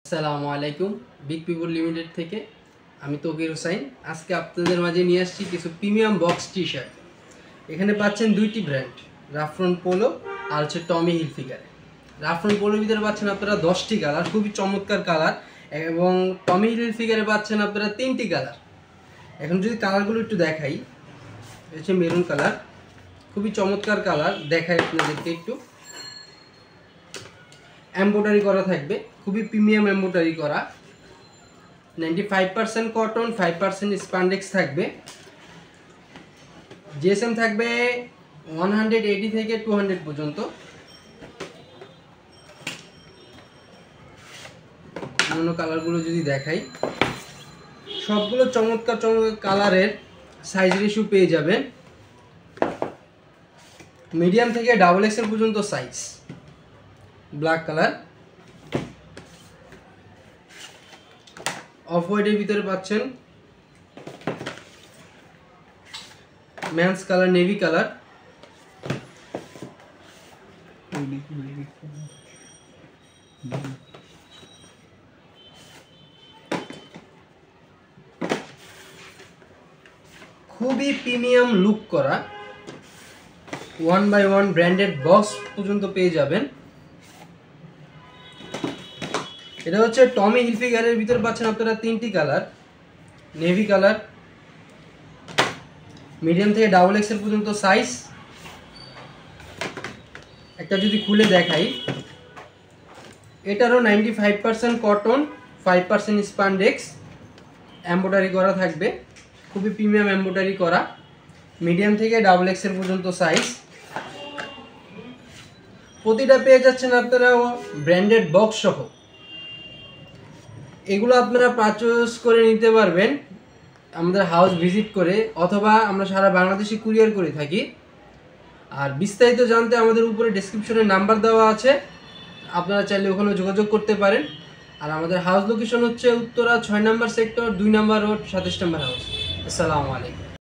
আসসালামু আলাইকুম। Big people limited থেকে আমি তৌকির হোসাইন। আজকে আপনাদের মাঝে নিয়ে আসছি কিছু প্রিমিয়াম বক্স টি শার্ট। এখানে পাচ্ছেন দুইটি ব্র্যান্ড, রাফরন পোলো আর হচ্ছে টমি হিলফিগার। রাফরন পোলোর ভিতরে পাচ্ছেন আপনারা 10টি কালার, খুবই চমৎকার কালার, এবং টমি হিলফিগারে পাচ্ছেন আপনারা 3টি কালার। এখন যদি কালারগুলো একটু দেখাই, হচ্ছে মেরুন কালার, খুবই চমৎকার কালার, দেখাই আপনাদেরকে একটু। এমব্রয়ডারি করা থাকবে, খুবই প্রিমিয়াম এমব্রয়ডারি করা, 95% কটন, 5% স্পান্ডেক্স থাকবে। জিএসএম থাকবে 180 থেকে 200 পর্যন্ত। অন্য কালারগুলো যদি দেখাই, সবগুলো চমৎকার চমৎকার কালারের সাইজ রেশিও পেয়ে যাবেন, মিডিয়াম থেকে ডাবল এক্সেল পর্যন্ত সাইজ। ব্ল্যাক কালার, অফ হোয়াইটের ভিতরে পাচ্ছেন ম্যান্স কালার, নেভি কালার, খুবই প্রিমিয়াম লুক করা 1x1 ব্র্যান্ডেড বক্স পর্যন্ত পেয়ে যাবেন। এটা হচ্ছে টমি হিলফিগারের ভিতরে পাচ্ছেন আপনারা 3টি কালার, নেভি কালার, মিডিয়াম থেকে ডাবল এক্সেল পর্যন্ত সাইজ। একটা যদি খুলে দেখাই, এটারও 95% কটন, 5% স্পান্ডেক্স, এমব্রয়ডারি করা থাকবে, খুবই প্রিমিয়াম এমব্রয়ডারি করা, মিডিয়াম থেকে ডাবল এক্সেল পর্যন্ত সাইজ। প্রতিটা পেয়ে যাচ্ছেন আপনারা ব্র্যান্ডেড বক্স সহ। এগুলো আপনারা পারচেজ করে নিতে পারবেন আমাদের হাউস ভিজিট করে, অথবা আমরা সারা বাংলাদেশে কুরিয়ার করে থাকি। আর বিস্তারিত জানতে আমাদের উপরে ডেসক্রিপশনে নাম্বার দেওয়া আছে, আপনারা চাইলে ওখানে যোগাযোগ করতে পারেন। আর আমাদের হাউস লোকেশন হচ্ছে উত্তরা 6 নম্বর সেক্টর, 2 নম্বর রোড, 27 নম্বর হাউস। আসসালামু আলাইকুম।